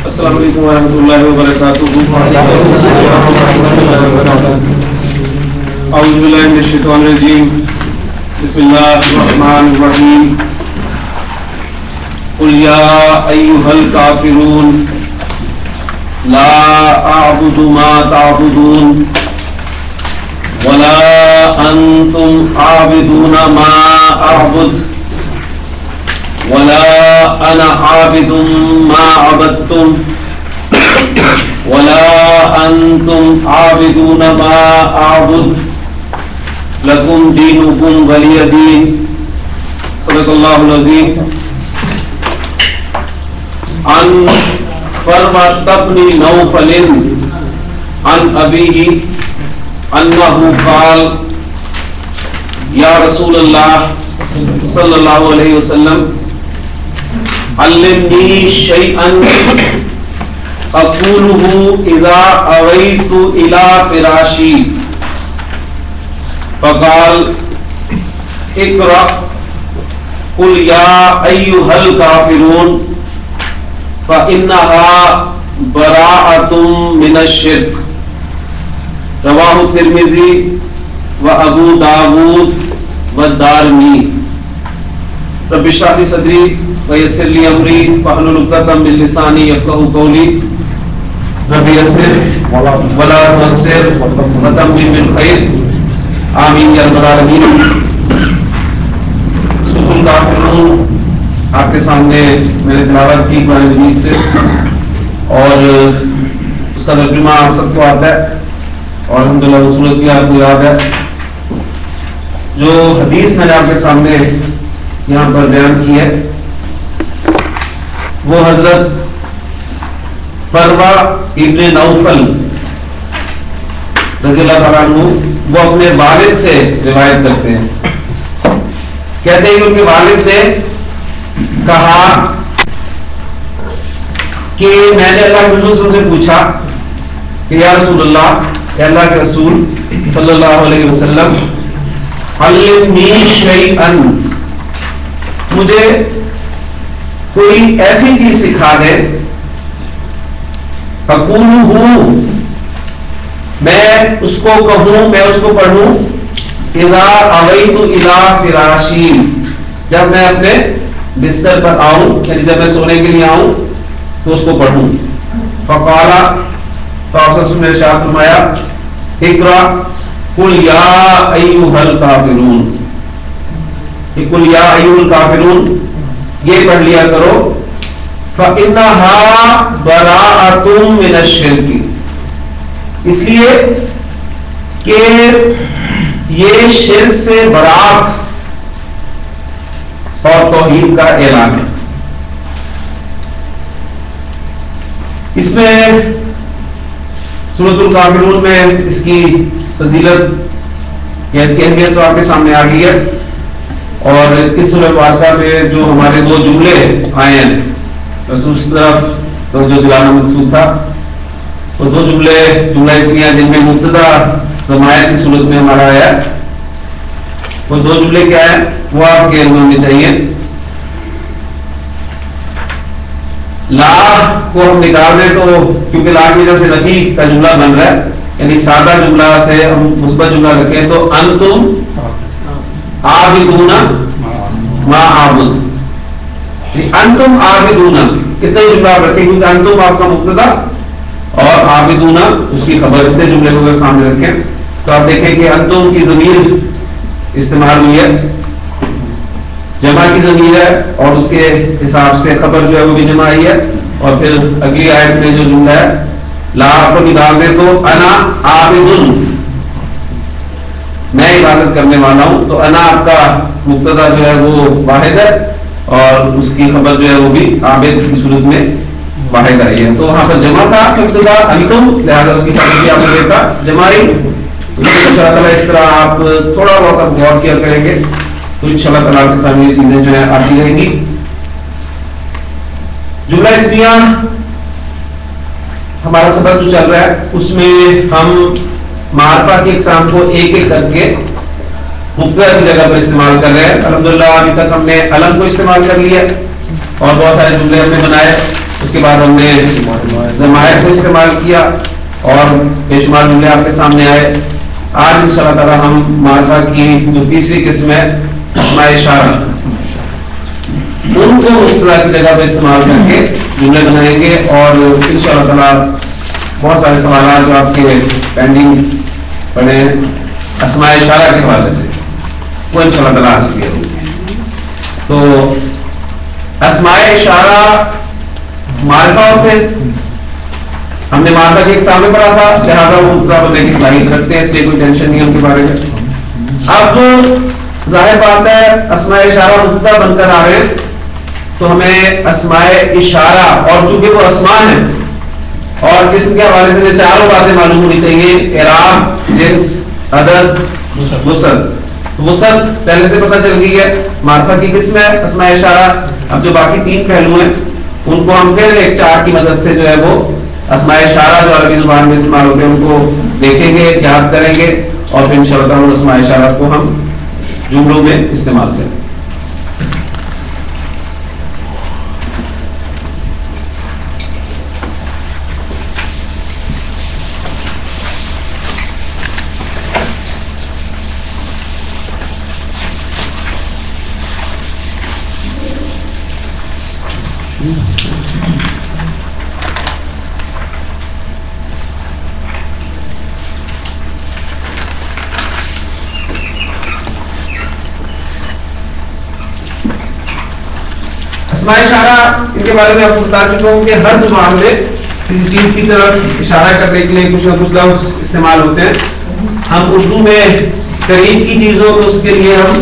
السلام علیکم ورحمۃ اللہ وبرکاتہ. اعوذ باللہ من الشیطان الرجیم. بسم اللہ الرحمن الرحیم. قل یا ایھا الکافرون لا اعبد ما تعبدون ولا انتم عابدون ما اعبد ولا انا عابد ما عبدتم ولا انتم عابدون ما اعبد لکم دینکم ولی دین. صدق اللہ العظیم. عن فروة بن نوفل عن ابیہ انہ قال یا رسول اللہ صلی اللہ علیہ وسلم علمنی شیئا اقولہ اذا اویت الى فراشی فقال اقرأ قل یا ایھا الکافرون فإنها براءة من الشرك. رواہ الترمذی و ابو داود والدارمی. رب اشرح لي صدری ويسر لي امری واحلل عقدۃ من لسانی یفقهوا قولی. رب یسر ولا تعسر وتمم بالخیر. آمین یا رب العالمین. سورۃ الکافرون آپ کے سامنے میں نے تلاوت کی قرآن مجید سے، اور اس کا ترجمہ آپ سب کو آتا ہے اور الحمدللہ وہ سورت بھی آپ کو یاد ہے. جو حدیث میں نے آپ کے سامنے یہاں پر بیان کی ہے وہ حضرت فروہ ابن نوفل رضی اللہ تعالیٰ عنہ وہ اپنے والد سے روایت کرتے ہیں. کہتے ہیں کہ ان کے والد نے کہا کہ میں نے اللہ کے رسول سے پوچھا کہ یا رسول اللہ، کہ اللہ کے رسول صلی اللہ علیہ وسلم، علمنی شیئا، مجھے کوئی ایسی چیز سکھا دے، اقولہ، میں اس کو کہوں، میں اس کو پڑھوں، اذا اویت الی فراشی، جب میں اپنے بستر پر آؤں، یعنی جب میں سونے کے لیے آؤں تو اس کو پڑھوں. فقال، تو آپ نے ارشاد فرمایا، اقرأ قل یا ایھا الکافرون، قل یا ایھا الکافرون یہ پڑھ لیا کرو. فإنها براءة من الشرک، اس لیے کہ یہ شرک سے برات اور توحید کا اعلان ہے. اس میں سورۃ الکافرون میں اس کی فضیلت یا اس کی اہمیت تو آپ کے سامنے آ گئی ہے، اور اس سورۃ مبارکہ میں جو ہمارے دو جملے آئے ہیں بس اس طرف تو جو دلانا مقصود تھا، وہ دو جملہ اسمیہ جن میں مبتدا ضمائر کی صورت میں ہمارا آیا ہے، وہ دو جملے کیا ہیں وہ آپ کے علم ہونے چاہیے. لا کو ہم نکال دیں تو کیونکہ لا کی وجہ سے نفی کا جملہ بن رہا ہے، یعنی سادہ جملہ سے ہم مثبت جملہ رکھیں تو انتم عابدون ما اعبد، انتم عابدون کتنے جملہ آپ رکھیں، کیونکہ انتم آپ کا مبتدا اور عابدون اس کی خبر، اتنے جملے کو اگر سامنے رکھیں تو آپ دیکھیں کہ انتم کی ضمیر استعمال ہوئی ہے، جمع کی ضمیر ہے، اور اس کے حساب سے خبر جو ہے وہ بھی جمع آئی ہے. اور پھر اگلی آیت میں جو جملہ ہے لا کو نکال دیں تو انا عابد، میں عبادت کرنے والا ہوں، تو انا آپ کا مبتدا جو ہے وہ واحد ہے اور اس کی خبر جو ہے وہ بھی عابد کی صورت میں واحد آئی ہے. تو وہاں پر جمع تھا مبتدا انتم، لہذا اس کی خبر بھی آپ نے دیکھا جمع آئی. انشاءاللہ تعالیٰ اس طرح آپ تھوڑا بہت غور کیا کریں گے تو انشاءاللہ تعالیٰ آپ کے سامنے یہ چیزیں جو ہیں آتی رہیں گی. جملہ اسمیہ ہمارا سبق جو چل رہا ہے اس میں ہم معرفہ کی اقسام کو ایک ایک کر کے مبتدا کی جگہ پر استعمال کر رہے ہیں. الحمدللہ ابھی تک ہم نے علم کو استعمال کر لیا اور بہت سارے جملے ہم نے بنائے. اس کے بعد ہم نے ضمائر کو استعمال کیا اور بے شمار جملے آپ کے سامنے آئے. آج انشاءاللہ تعالی ہم معرفہ کی جو تیسری قسم ہے اسماء اشارہ، ان کو مبتدا کی جگہ پر استعمال کر کے جملے بنائیں گے اور انشاءاللہ تعالی بہت سارے سوالات جو آپ کے پینڈنگ پڑے ہیں اسماء اشارہ کے حوالے سے وہ انشاءاللہ تعالی حاصل کیے ہوں گے. تو اسماء اشارہ معرفہ ہوتے ہیں. ہم نے معرفہ کی ایک سامنے پڑھا تھا، لہٰذا وہ مبتدا بننے کی صلاحیت رکھتے ہیں، اس لیے کوئی ٹینشن نہیں ان کے بارے میں. اب ظاہر بات ہے اسماء اشارہ مبتدا بن کر آ رہے ہیں تو ہمیں اسماء اشارہ اور چونکہ وہ اسماء ہیں اور اسم کے حوالے سے چاروں باتیں معلوم ہونی چاہیے، اعراب، جنس، عدد، وصل. وصل پہلے سے پتہ چل گئی ہے، معرفہ کی قسم ہے اسماء اشارہ. اب جو باقی تین پہلو ہیں ان کو ہم پھر ایک چارٹ کی مدد سے جو ہے وہ اسماء اشارہ جو عربی زبان میں استعمال ہوتے ہیں ان کو دیکھیں گے، یاد کریں گے اور پھر انشاءاللہ تعالی اسماء اشارہ کو ہم جملوں میں استعمال کریں. اسماء اشارہ ان کے بارے میں آپ کو بتا چکا ہوں کہ ہر زبان میں کسی چیز کی طرف اشارہ کرنے کے لیے کچھ نہ کچھ لفظ استعمال ہوتے ہیں. ہم اردو میں قریب کی چیزوں تو اس کے لیے ہم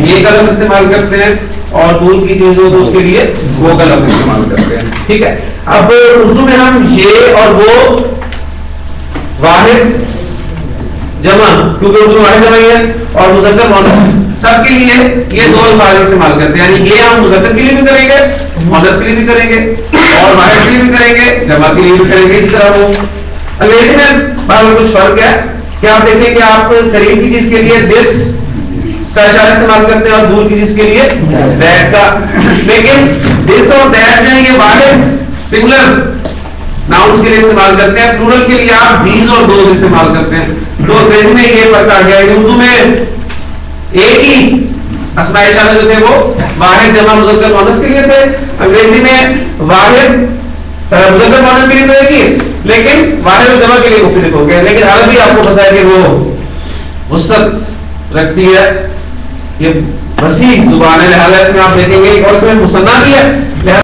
یہ کا لفظ استعمال کرتے ہیں اور دور کی چیزوں تو اس کے لیے وہ کا لفظ استعمال کرتے ہیں. ٹھیک ہے. اب اردو میں ہم یہ اور وہ واحد جمع، کیونکہ اردو واحد جمع ہے اور مذکر مؤنث سب کے لیے یہ دو الفاظ استعمال کرتے ہیں. یعنی یہ ہم مذکر کے لیے بھی کریں گے، مؤنث کے لیے بھی کریں گے اور واحد کے لیے بھی کریں گے، جمع کے لیے بھی کریں گے. اس طرح وہ انگریزی میں بہت کچھ فرق ہے کہ آپ دیکھیں کہ آپ قریب کی چیز کے لیے دس کا اشارہ استعمال کرتے ہیں اور دور کی چیز کے لیے دیٹ کا. لیکن دس اور دیٹ جو ہے یہ واحد سنگولر ناؤنس کے لیے استعمال کرتے ہیں، پلورل کے لیے آپ دیز اور دوز استعمال کرتے ہیں. تو انگریزی میں یہ فرق آ گیا ہے. اردو میں ایک ہی اسماء اشارہ جو تھے وہ واحد جمع مذکر مؤنث کے لیے تھے. انگریزی میں واحد مذکر مؤنث کے لیے تو ایک ہی، لیکن واحد اور جمع کے لیے مختلف ہو گئے. لیکن عربی آپ کو پتا ہے کہ وہ وسعت رکھتی ہے، یہ وسیع زبان ہے، لہٰذا اس میں آپ دیکھیں گے اور اس میں مثنیٰ بھی ہے